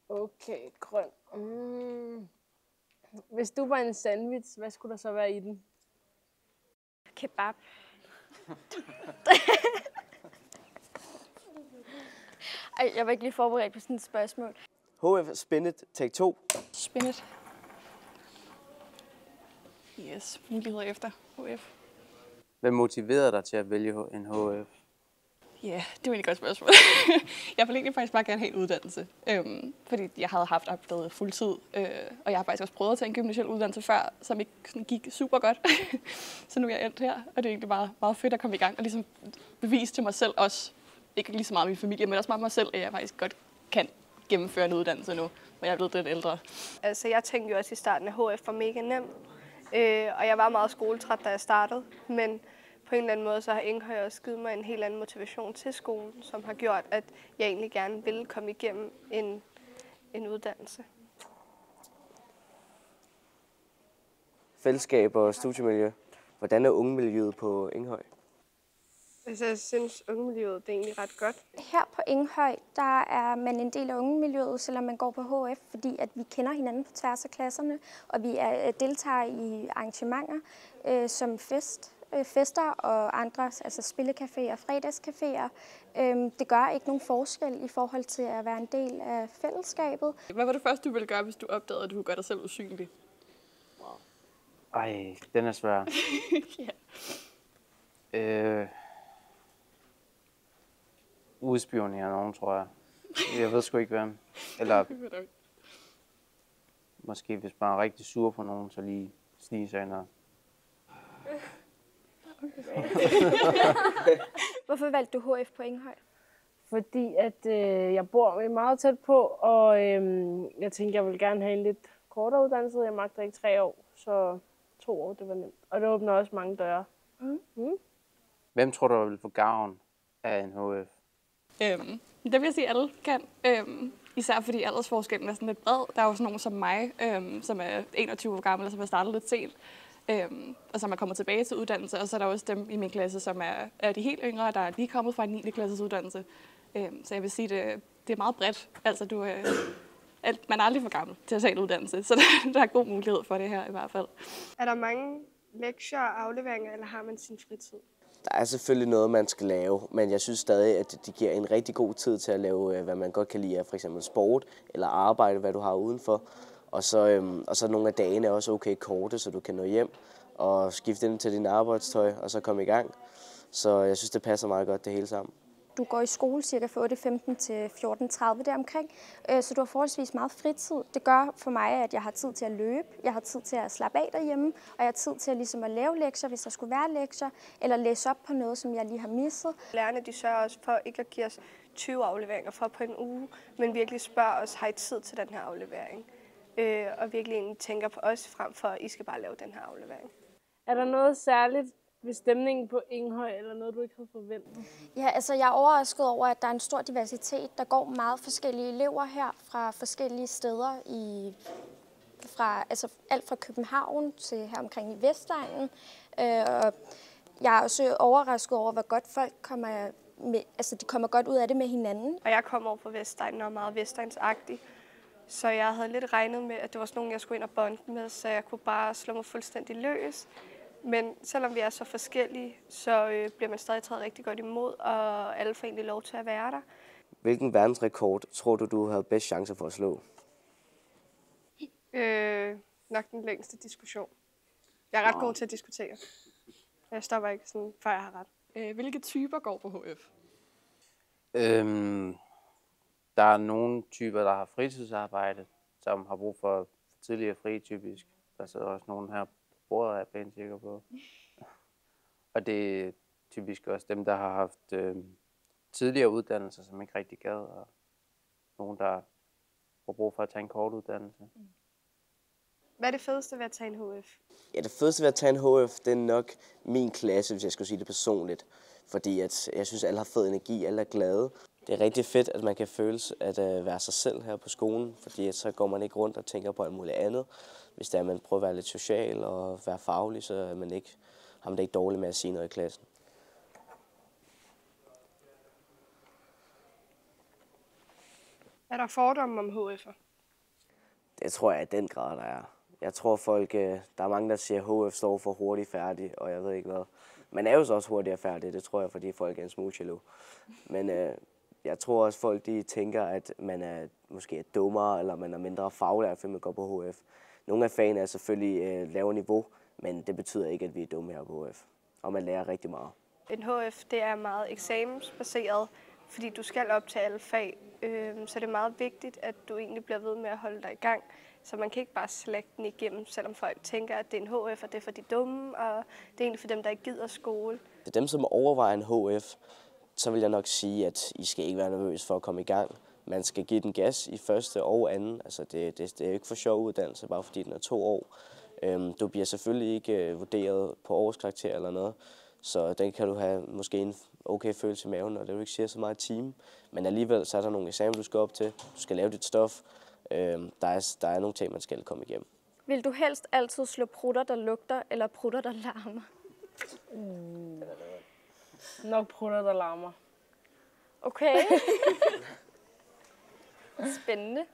Okay, grøn. Hvis du var en sandwich, hvad skulle der så være i den? Kebab. Ej, jeg var ikke lige forberedt på sådan et spørgsmål. HF Spinnet, take 2. Spinnet. Yes, muligheder efter HF. Hvad motiverede dig til at vælge en HF? Ja, det var egentlig et godt spørgsmål. Jeg ville egentlig faktisk bare gerne have en uddannelse, fordi jeg havde haft opdaget fuldtid, og jeg har faktisk også prøvet at tage en gymnasial uddannelse før, som ikke sådan gik super godt. Så nu er jeg endt her, og det er egentlig meget, meget fedt at komme i gang og ligesom bevise til mig selv også, ikke lige så meget min familie, men også meget mig selv, at jeg faktisk godt kan gennemføre en uddannelse nu, hvor jeg er blevet lidt ældre. Altså, jeg tænkte jo også i starten, at HF var mega nemt, og jeg var meget skoletræt, da jeg startede, men på en eller anden måde, så har Inghøj også givet mig en helt anden motivation til skolen, som har gjort, at jeg egentlig gerne ville komme igennem en uddannelse. Fællesskab og studiemiljø. Hvordan er ungemiljøet på Inghøj? Altså, jeg synes, ungemiljøet det er egentlig ret godt. Her på Inghøj, der er man en del af ungemiljøet, selvom man går på HF, fordi at vi kender hinanden på tværs af klasserne, og vi deltager i arrangementer som fester og andre, altså spillecaféer, fredagscaféer. Det gør ikke nogen forskel i forhold til at være en del af fællesskabet. Hvad var det første, du ville gøre, hvis du opdagede, at du kunne gøre dig selv usynlig? Ej, den er svær. Ja. Udspionere nogen, tror jeg. Jeg ved sgu ikke, hvem. Eller måske, hvis man er rigtig sur på nogen, så lige snige sig ind og... Hvorfor valgte du HF på Inghøj? Fordi at jeg bor meget tæt på, og jeg tænkte, jeg ville gerne have en lidt kortere uddannelse. Jeg magter ikke 3 år, så 2 år, det var nemt. Og det åbner også mange døre. Hvem tror du, vil få gavn af en HF? Det vil jeg sige, at alle kan. Især fordi aldersforskellen er sådan lidt bred. Der er jo sådan nogen som mig, som er 21 år gammel, og som har startet lidt sent. Og som er kommet tilbage til uddannelse. Og så er der også dem i min klasse, som er de helt yngre, der er lige kommet fra en 9. klasses uddannelse. Så jeg vil sige, det er meget bredt. Altså, man er aldrig for gammel til at tage en uddannelse, så der er god mulighed for det her i hvert fald. Er der mange lektier og afleveringer, eller har man sin fritid? Der er selvfølgelig noget, man skal lave, men jeg synes stadig, at det giver en rigtig god tid til at lave, hvad man godt kan lide af for eksempel sport eller arbejde, hvad du har udenfor. Og så nogle af dagene er også okay korte, så du kan nå hjem og skifte ind til din arbejdstøj og så komme i gang. Så jeg synes, det passer meget godt det hele sammen. Du går i skole cirka fra 8.15 til 14.30 deromkring, så du har forholdsvis meget fritid. Det gør for mig, at jeg har tid til at løbe, jeg har tid til at slappe af derhjemme, og jeg har tid til ligesom at lave lektier, hvis der skulle være lektier, eller læse op på noget, som jeg lige har misset. Lærerne de sørger også for ikke at give os 20 afleveringer for på en uge, men virkelig spørger os, har I tid til den her aflevering? Og virkelig egentlig tænker på os frem for, at I skal bare lave den her aflevering. Er der noget særligt ved stemningen på Inghøj, eller noget, du ikke havde forventet? Ja, altså jeg er overrasket over, at der er en stor diversitet. Der går meget forskellige elever her fra forskellige steder, altså alt fra København til her omkring i Vestegnen. Og jeg er også overrasket over, hvor godt folk kommer med, altså de kommer godt ud af det med hinanden. Og jeg kom over fra Vestegnen og er meget vestegnsagtig. Så jeg havde lidt regnet med, at det var sådan nogen, jeg skulle ind og bonde med, så jeg kunne bare slå mig fuldstændig løs. Men selvom vi er så forskellige, så bliver man stadig taget rigtig godt imod, og alle får egentlig lov til at være der. Hvilken verdensrekord tror du havde bedst chance for at slå? Nok den længste diskussion. Jeg er ret god til at diskutere. Jeg stopper ikke sådan, før jeg har ret. Hvilke typer går på HF? Der er nogle typer, der har fritidsarbejde, som har brug for tidligere fri, typisk. Der sidder også nogen her på bordet, er jeg pænt sikker på. Og det er typisk også dem, der har haft tidligere uddannelser, som ikke rigtig gad, og nogen, der har brug for at tage en kort uddannelse. Hvad er det fedeste ved at tage en HF? Ja, det fedeste ved at tage en HF, det er nok min klasse, hvis jeg skulle sige det personligt. Fordi at jeg synes, alle har fed energi, alle er glade. Det er rigtig fedt, at man kan føle at være sig selv her på skolen, fordi at så går man ikke rundt og tænker på alt muligt andet. Hvis det er, at man prøver at være lidt social og være faglig, så har man det ikke dårligt med at sige noget i klassen. Er der fordomme om HF'er? Det tror jeg i den grad, der er. Jeg tror folk, der er mange, der siger, at HF står for hurtigt færdig, og jeg ved ikke hvad. Man er jo så også hurtigere færdig, det tror jeg, fordi folk er en smule jaloux. Men jeg tror også, folk de tænker, at man er måske dummere, eller man er mindre faglært, fordi man går på HF. Nogle af fagene er selvfølgelig lavere niveau, men det betyder ikke, at vi er dumme her på HF. Og man lærer rigtig meget. En HF, det er meget eksamensbaseret, fordi du skal op til alle fag. Så det er meget vigtigt, at du egentlig bliver ved med at holde dig i gang. Så man kan ikke bare slække den igennem, selvom folk tænker, at det er en HF, og det er for de dumme, og det er egentlig for dem, der ikke gider skole. Det er dem, som overvejer en HF, så vil jeg nok sige, at I skal ikke være nervøs for at komme i gang. Man skal give den gas i første og anden. Altså det er jo ikke for sjov uddannelse, bare fordi den er 2 år. Du bliver selvfølgelig ikke vurderet på årskarakter eller noget, så den kan du have måske en okay følelse i maven, og det du ikke siger så meget i timen. Men alligevel så er der nogle eksamener, du skal op til. Du skal lave dit stof. Der er nogle ting, man skal komme igennem. Vil du helst altid slå prutter, der lugter, eller prutter, der larmer? Nok prutter, der larmer. Okay. Spændende.